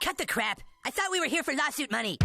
cut the crap. I thought we were here for lawsuit money.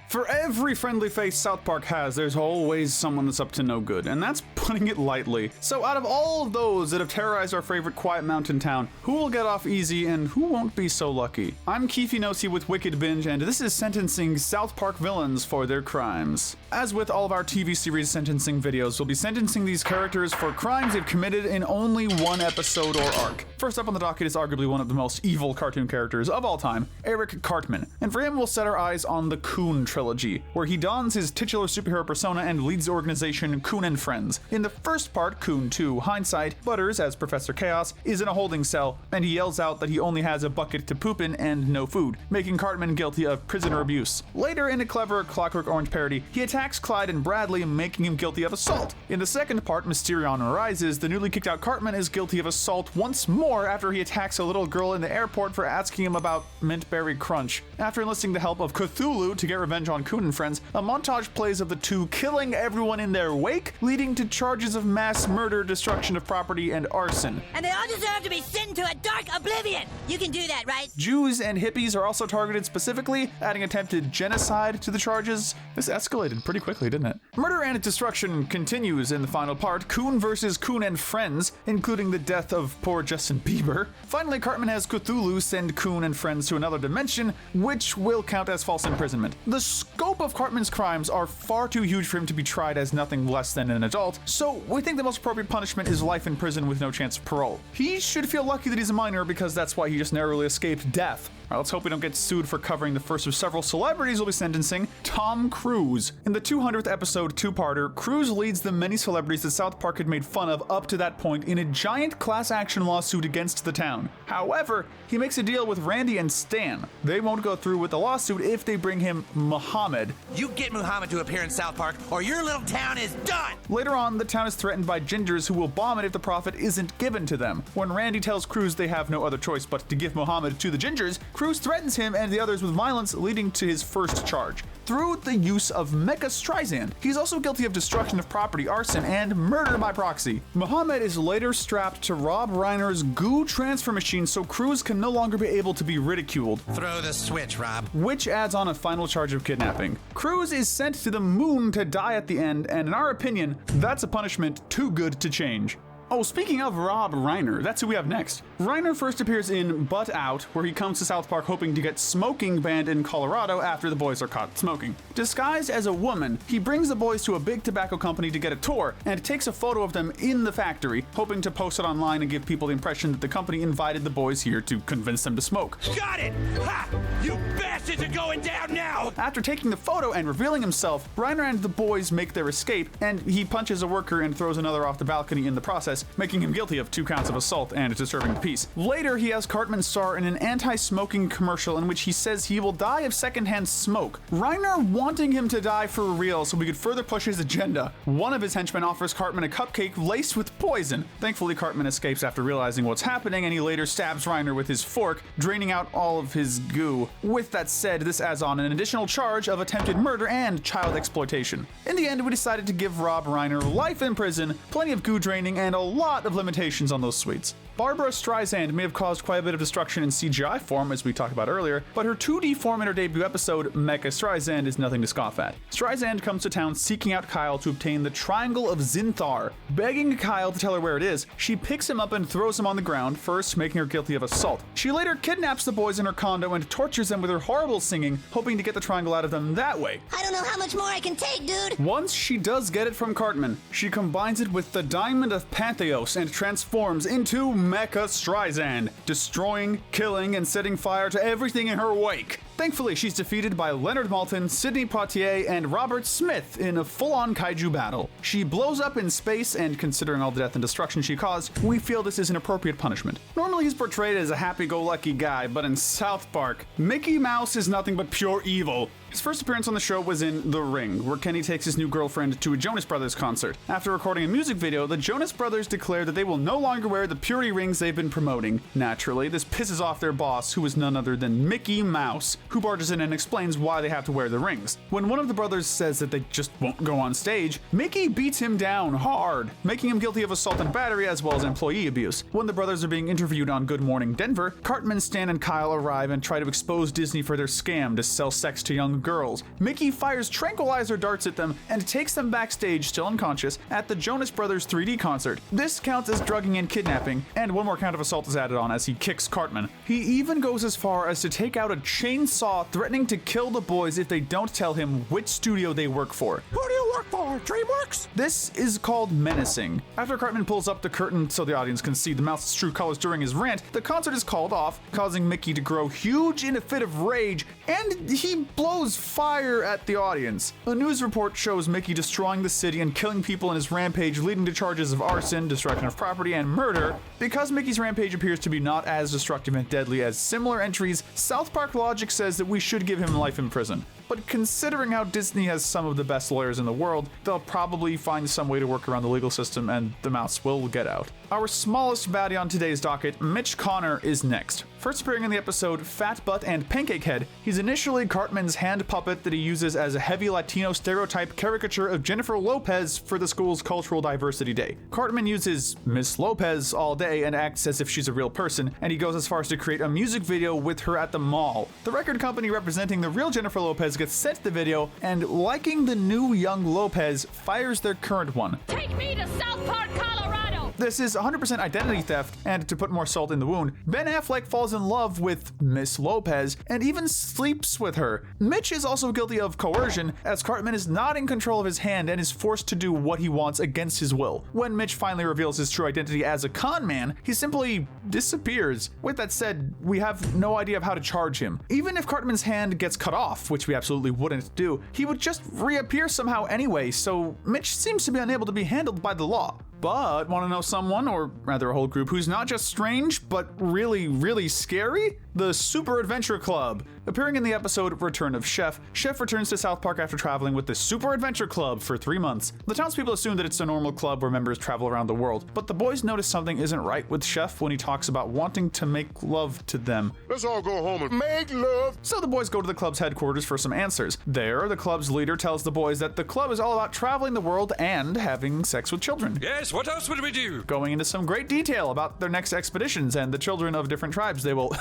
For every friendly face South Park has, there's always someone that's up to no good, and that's putting it lightly. So out of all of those that have terrorized our favorite quiet mountain town, who will get off easy and who won't be so lucky? I'm Keefe Nosey with Wicked Binge, and this is sentencing South Park villains for their crimes. As with all of our TV series sentencing videos, we'll be sentencing these characters for crimes they've committed in only one episode or arc. First up on the docket is arguably one of the most evil cartoon characters of all time, Eric Cartman. And for him, we'll set our eyes on the Coon trilogy, where he dons his titular superhero persona and leads the organization Coon and Friends. In the first part, Coon 2, Hindsight, Butters, as Professor Chaos, is in a holding cell, and he yells out that he only has a bucket to poop in and no food, making Cartman guilty of prisoner abuse. Later, in a clever Clockwork Orange parody, he attacks Clyde and Bradley, making him guilty of assault. In the second part, Mysterion Arises, the newly kicked out Cartman is guilty of assault once more after he attacks a little girl in the airport for asking him about Mintberry Crunch. After enlisting the help of Cthulhu to get revenge on Coon and Friends, a montage plays of the two killing everyone in their wake, leading to charges of mass murder, destruction of property, and arson. And they all deserve to be sent into a dark oblivion. You can do that, right? Jews and hippies are also targeted specifically, adding attempted genocide to the charges. This escalated pretty quickly, didn't it? Murder and destruction continues in the final part, Coon versus Coon and Friends, including the death of poor Justin Bieber. Finally, Cartman has Cthulhu send Coon and Friends to another dimension, which will count as false imprisonment. The scope of Cartman's crimes are far too huge for him to be tried as nothing less than an adult, so we think the most appropriate punishment is life in prison with no chance of parole. He should feel lucky that he's a minor because that's why he just narrowly escaped death. Alright, let's hope we don't get sued for covering the first of several celebrities we'll be sentencing, Tom Cruise. In the 200th episode two-parter, Cruise leads the many celebrities that South Park had made fun of up to that point in a giant class action lawsuit against the town. However, he makes a deal with Randy and Stan. They won't go through with the lawsuit if they bring him Muhammad. You get Muhammad to appear in South Park, or your little town is done! Later on, the town is threatened by gingers who will bomb it if the profit isn't given to them. When Randy tells Cruise they have no other choice but to give Muhammad to the gingers, Cruise threatens him and the others with violence, leading to his first charge. Through the use of Mecha Streisand, he's also guilty of destruction of property, arson, and murder by proxy. Muhammad is later strapped to Rob Reiner's goo transfer machine so Cruise can no longer be able to be ridiculed. Throw the switch, Rob. Which adds on a final charge of kidnapping. Cruise is sent to the moon to die at the end, and in our opinion, that's a punishment too good to change. Oh, speaking of Rob Reiner, that's who we have next. Reiner first appears in Butt Out, where he comes to South Park hoping to get smoking banned in Colorado after the boys are caught smoking. Disguised as a woman, he brings the boys to a big tobacco company to get a tour, and takes a photo of them in the factory, hoping to post it online and give people the impression that the company invited the boys here to convince them to smoke. Got it! Ha! You bastards are going down now! After taking the photo and revealing himself, Reiner and the boys make their escape, and he punches a worker and throws another off the balcony in the process, making him guilty of 2 counts of assault and disturbing the peace. Later, he has Cartman star in an anti-smoking commercial in which he says he will die of secondhand smoke. Reiner wanting him to die for real so we could further push his agenda. One of his henchmen offers Cartman a cupcake laced with poison. Thankfully, Cartman escapes after realizing what's happening, and he later stabs Reiner with his fork, draining out all of his goo. With that said, this adds on an additional charge of attempted murder and child exploitation. In the end, we decided to give Rob Reiner life in prison, plenty of goo draining, and a lot of limitations on those sweets. Barbara Streisand may have caused quite a bit of destruction in CGI form, as we talked about earlier, but her 2D form in her debut episode, Mecha Streisand, is nothing to scoff at. Streisand comes to town seeking out Kyle to obtain the Triangle of Zinthar. Begging Kyle to tell her where it is, she picks him up and throws him on the ground, first making her guilty of assault. She later kidnaps the boys in her condo and tortures them with her horrible singing, hoping to get the triangle out of them that way. I don't know how much more I can take, dude. Once she does get it from Cartman, she combines it with the Diamond of Pantheos and transforms into Mecha Streisand, destroying, killing, and setting fire to everything in her wake. Thankfully, she's defeated by Leonard Maltin, Sidney Poitier, and Robert Smith in a full-on kaiju battle. She blows up in space, and considering all the death and destruction she caused, we feel this is an appropriate punishment. Normally he's portrayed as a happy-go-lucky guy, but in South Park, Mickey Mouse is nothing but pure evil. His first appearance on the show was in The Ring, where Kenny takes his new girlfriend to a Jonas Brothers concert. After recording a music video, the Jonas Brothers declare that they will no longer wear the purity rings they've been promoting. Naturally, this pisses off their boss, who is none other than Mickey Mouse, who barges in and explains why they have to wear the rings. When one of the brothers says that they just won't go on stage, Mickey beats him down hard, making him guilty of assault and battery as well as employee abuse. When the brothers are being interviewed on Good Morning Denver, Cartman, Stan, and Kyle arrive and try to expose Disney for their scam to sell sex to young girls. Mickey fires tranquilizer darts at them and takes them backstage, still unconscious, at the Jonas Brothers 3D concert. This counts as drugging and kidnapping, and one more count of assault is added on as he kicks Cartman. He even goes as far as to take out a chainsaw, threatening to kill the boys if they don't tell him which studio they work for. Who do you work for? DreamWorks? This is called menacing. After Cartman pulls up the curtain so the audience can see the mouse's true colors during his rant, the concert is called off, causing Mickey to grow huge in a fit of rage, and he blows fire at the audience. A news report shows Mickey destroying the city and killing people in his rampage, leading to charges of arson, destruction of property, and murder. Because Mickey's rampage appears to be not as destructive and deadly as similar entries, South Park logic says that we should give him life in prison. But considering how Disney has some of the best lawyers in the world, they'll probably find some way to work around the legal system and the mouse will get out. Our smallest baddie on today's docket, Mitch Connor, is next. First appearing in the episode Fat Butt and Pancake Head, he's initially Cartman's hand puppet that he uses as a heavy Latino stereotype caricature of Jennifer Lopez for the school's Cultural Diversity Day. Cartman uses Miss Lopez all day and acts as if she's a real person, and he goes as far as to create a music video with her at the mall. The record company representing the real Jennifer Lopez gets sent the video, and liking the new young Lopez, fires their current one. Take me to South Park, Colorado! This is 100% identity theft, and to put more salt in the wound, Ben Affleck falls in love with Miss Lopez and even sleeps with her. Mitch is also guilty of coercion, as Cartman is not in control of his hand and is forced to do what he wants against his will. When Mitch finally reveals his true identity as a con man, he simply disappears. With that said, we have no idea of how to charge him. Even if Cartman's hand gets cut off, which we absolutely wouldn't do, he would just reappear somehow anyway, so Mitch seems to be unable to be handled by the law. But want to know someone, or rather a whole group, who's not just strange, but really, really scary? The Super Adventure Club. Appearing in the episode Return of Chef, Chef returns to South Park after traveling with the Super Adventure Club for 3 months. The townspeople assume that it's a normal club where members travel around the world, but the boys notice something isn't right with Chef when he talks about wanting to make love to them. Let's all go home and make love. So the boys go to the club's headquarters for some answers. There, the club's leader tells the boys that the club is all about traveling the world and having sex with children. Yes, what else would we do? Going into some great detail about their next expeditions and the children of different tribes they will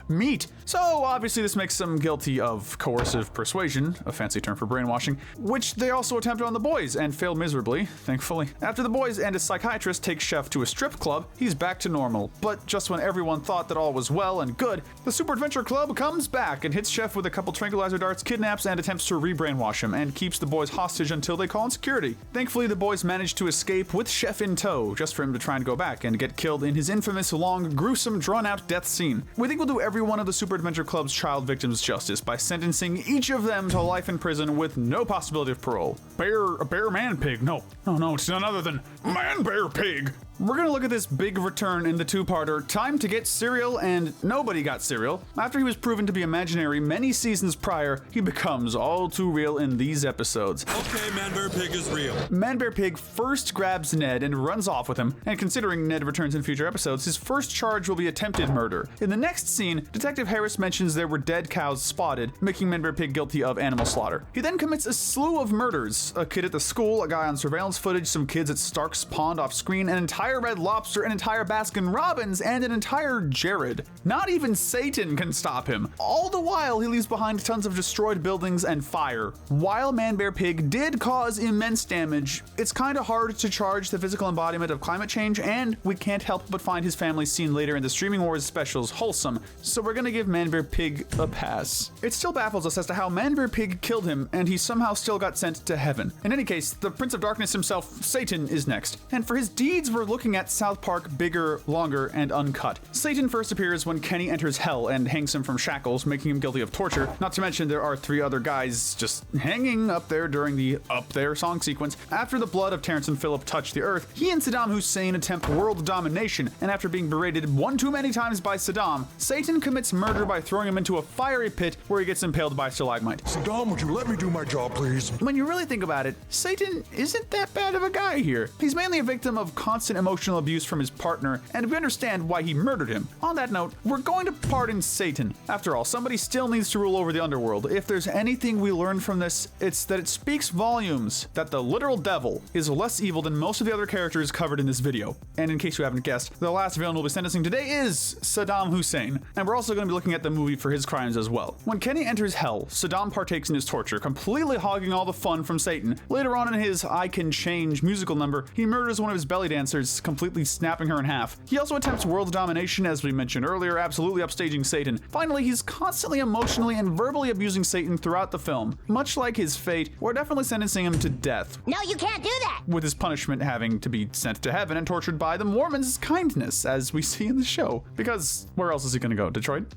meet. So obviously this makes them guilty of coercive persuasion, a fancy term for brainwashing, which they also attempt on the boys and fail miserably, thankfully. After the boys and a psychiatrist take Chef to a strip club, he's back to normal. But just when everyone thought that all was well and good, the Super Adventure Club comes back and hits Chef with a couple tranquilizer darts, kidnaps and attempts to re-brainwash him, and keeps the boys hostage until they call in security. Thankfully, the boys manage to escape with Chef in tow, just for him to try and go back and get killed in his infamous, long, gruesome, drawn-out death scene. We think we'll do every one of the Super Adventure Club's child victims justice by sentencing each of them to life in prison with no possibility of parole. Bear Man Pig? No, it's none other than Man Bear Pig. We're gonna look at this big return in the two-parter, Time to Get Cereal and Nobody Got Cereal. After he was proven to be imaginary many seasons prior, he becomes all too real in these episodes. Okay, Man Bear Pig is real. Man Bear Pig first grabs Ned and runs off with him, and considering Ned returns in future episodes, his first charge will be attempted murder. In the next scene, Detective Harris mentions there were dead cows spotted, making Man Bear Pig guilty of animal slaughter. He then commits a slew of murders: a kid at the school, a guy on surveillance footage, some kids at Stark's Pond off screen, an entire Red Lobster, an entire Baskin Robbins, and an entire Jared. Not even Satan can stop him. All the while, he leaves behind tons of destroyed buildings and fire. While Man Bear Pig did cause immense damage, it's kinda hard to charge the physical embodiment of climate change, and we can't help but find his family seen later in the Streaming Wars specials wholesome, so we're gonna give Man Bear Pig a pass. It still baffles us as to how Man Bear Pig killed him, and he somehow still got sent to heaven. In any case, the Prince of Darkness himself, Satan, is next, and for his deeds we're looking at South Park bigger, longer, and uncut. Satan first appears when Kenny enters hell and hangs him from shackles, making him guilty of torture. Not to mention there are 3 other guys just hanging up there during the Up There song sequence. After the blood of Terrence and Phillip touch the earth, he and Saddam Hussein attempt world domination, and after being berated one too many times by Saddam, Satan commits murder by throwing him into a fiery pit where he gets impaled by a stalagmite. Saddam, would you let me do my job, please? When you really think about it, Satan isn't that bad of a guy here. He's mainly a victim of constant emotional abuse from his partner, and we understand why he murdered him. On that note, we're going to pardon Satan. After all, somebody still needs to rule over the underworld. If there's anything we learn from this, it's that it speaks volumes that the literal devil is less evil than most of the other characters covered in this video. And in case you haven't guessed, the last villain we'll be sentencing today is Saddam Hussein, and we're also going to be looking at the movie for his crimes as well. When Kenny enters hell, Saddam partakes in his torture, completely hogging all the fun from Satan. Later on in his I Can Change musical number, he murders one of his belly dancers, completely snapping her in half. He also attempts world domination, as we mentioned earlier, absolutely upstaging Satan. Finally, he's constantly emotionally and verbally abusing Satan throughout the film. Much like his fate, we're definitely sentencing him to death, No, you can't do that. with his punishment having to be sent to heaven and tortured by the Mormons' kindness, as we see in the show. Because where else is he gonna go? Detroit?